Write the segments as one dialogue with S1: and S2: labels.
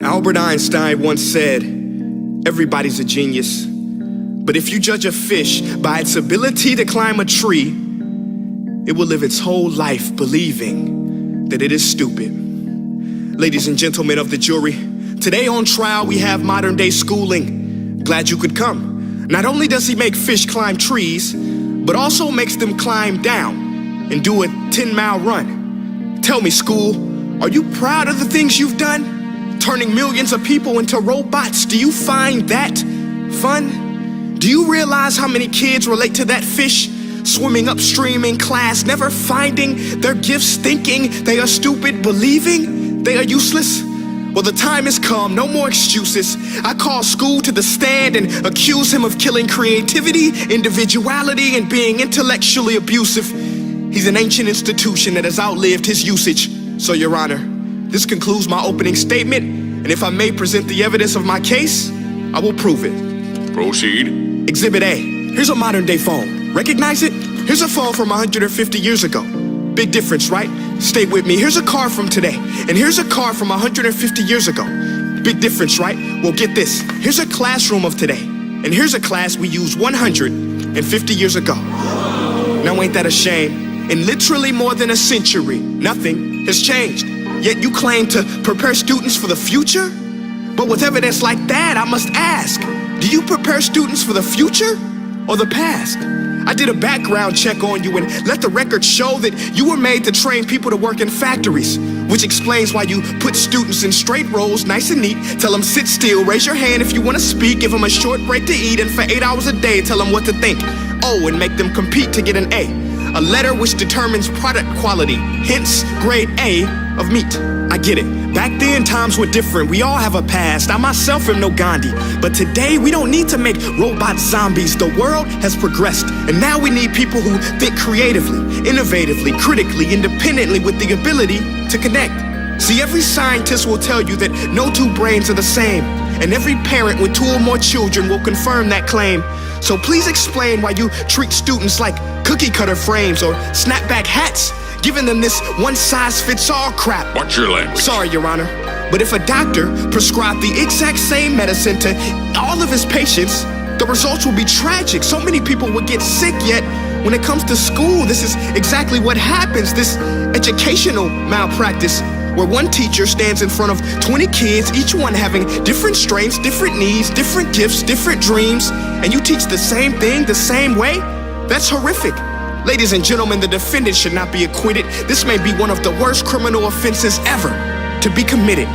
S1: Albert Einstein once said, everybody's a genius, but if you judge a fish by its ability to climb a tree, it will live its whole life believing that it is stupid. Ladies and gentlemen of the jury, today on trial we have modern day schooling. Glad you could come. Not only does he make fish climb trees, but also makes them climb down and do a 10-mile run. Tell me, school, are you proud of the things you've done? Turning millions of people into robots, do you find that fun? Do you realize how many kids relate to that fish swimming upstream in class, never finding their gifts, thinking they are stupid, believing they are useless? Well, the time has come, no more excuses. I call school to the stand and accuse him of killing creativity, individuality, and being intellectually abusive. He's an ancient institution that has outlived his usage. So, Your Honor, this concludes my opening statement, and if I may present the evidence of my case, I will prove it.
S2: Proceed.
S1: Exhibit A. Here's a modern day phone. Recognize it? Here's a phone from 150 years ago. Big difference, right? Stay with me. Here's a car from today, and here's a car from 150 years ago. Big difference, right? Well, get this. Here's a classroom of today, and here's a class we used 150 years ago. Now, ain't that a shame? In literally more than a century, nothing has changed. Yet you claim to prepare students for the future? But with evidence like that, I must ask, do you prepare students for the future or the past? I did a background check on you and let the record show that you were made to train people to work in factories, which explains why you put students in straight rows, nice and neat, tell them sit still, raise your hand if you want to speak, give them a short break to eat, and for 8 hours a day, tell them what to think. Oh, and make them compete to get an A letter which determines product quality, hence grade A of meat. I get it. Back then, times were different. We all have a past. I myself am no Gandhi. But today, we don't need to make robot zombies. The world has progressed. And now we need people who think creatively, innovatively, critically, independently, with the ability to connect. See, every scientist will tell you that no two brains are the same. And every parent with 2 or more children will confirm that claim. So please explain why you treat students like cookie cutter frames or snapback hats, giving them this one-size-fits-all crap.
S2: Watch your language.
S1: Sorry, Your Honor, but if a doctor prescribed the exact same medicine to all of his patients, the results will be tragic. So many people would get sick, yet when it comes to school, this is exactly what happens, this educational malpractice, where one teacher stands in front of 20 kids, each one having different strengths, different needs, different gifts, different dreams, and you teach the same thing the same way? That's horrific. Ladies and gentlemen, the defendant should not be acquitted. This may be one of the worst criminal offenses ever to be committed.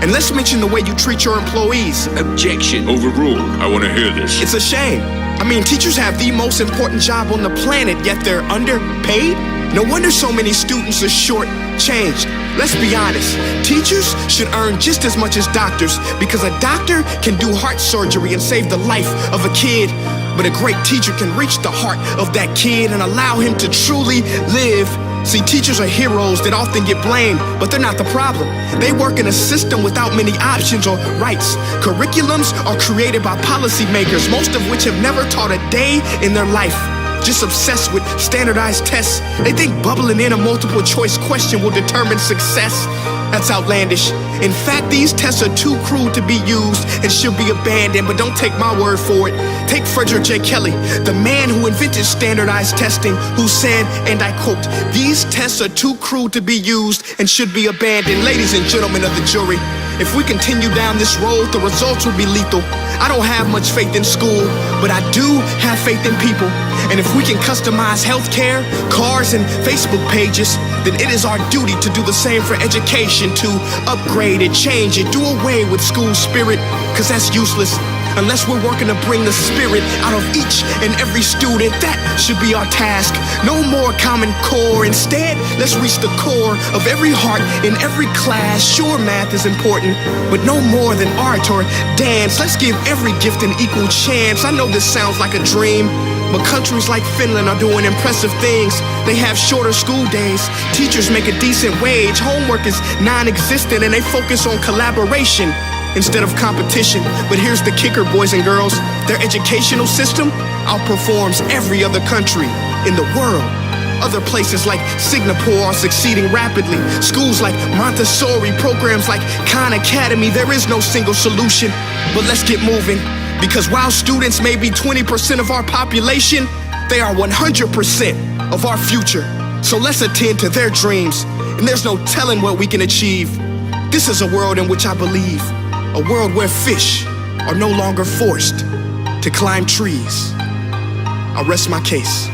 S1: And let's mention the way you treat your employees.
S2: Objection. Overruled. I want to hear this.
S1: It's a shame. I mean, teachers have the most important job on the planet, yet they're underpaid? No wonder so many students are short-changed. Let's be honest, teachers should earn just as much as doctors, because a doctor can do heart surgery and save the life of a kid, but a great teacher can reach the heart of that kid and allow him to truly live. See, teachers are heroes that often get blamed, but they're not the problem. They work in a system without many options or rights. Curriculums are created by policymakers, most of which have never taught a day in their life. Just obsessed with standardized tests. They think bubbling in a multiple choice question will determine success. That's outlandish. In fact, these tests are too crude to be used and should be abandoned, but don't take my word for it. Take Frederick J. Kelly, the man who invented standardized testing, who said, and I quote, "These tests are too crude to be used and should be abandoned." Ladies and gentlemen of the jury, if we continue down this road, the results will be lethal. I don't have much faith in school, but I do have faith in people. And if we can customize healthcare, cars, and Facebook pages, then it is our duty to do the same for education, to upgrade it, change it, do away with school spirit, because that's useless. Unless we're working to bring the spirit out of each and every student, that should be our task. No more Common Core. Instead, let's reach the core of every heart in every class. Sure, math is important, but no more than art or dance. Let's give every gift an equal chance. I know this sounds like a dream, but countries like Finland are doing impressive things. They have shorter school days. Teachers make a decent wage. Homework is non-existent, and they focus on collaboration instead of competition. But here's the kicker, boys and girls. Their educational system outperforms every other country in the world. Other places like Singapore are succeeding rapidly. Schools like Montessori, programs like Khan Academy, there is no single solution. But let's get moving, because while students may be 20% of our population, they are 100% of our future. So let's attend to their dreams, and there's no telling what we can achieve. This is a world in which I believe, a world where fish are no longer forced to climb trees. I rest my case.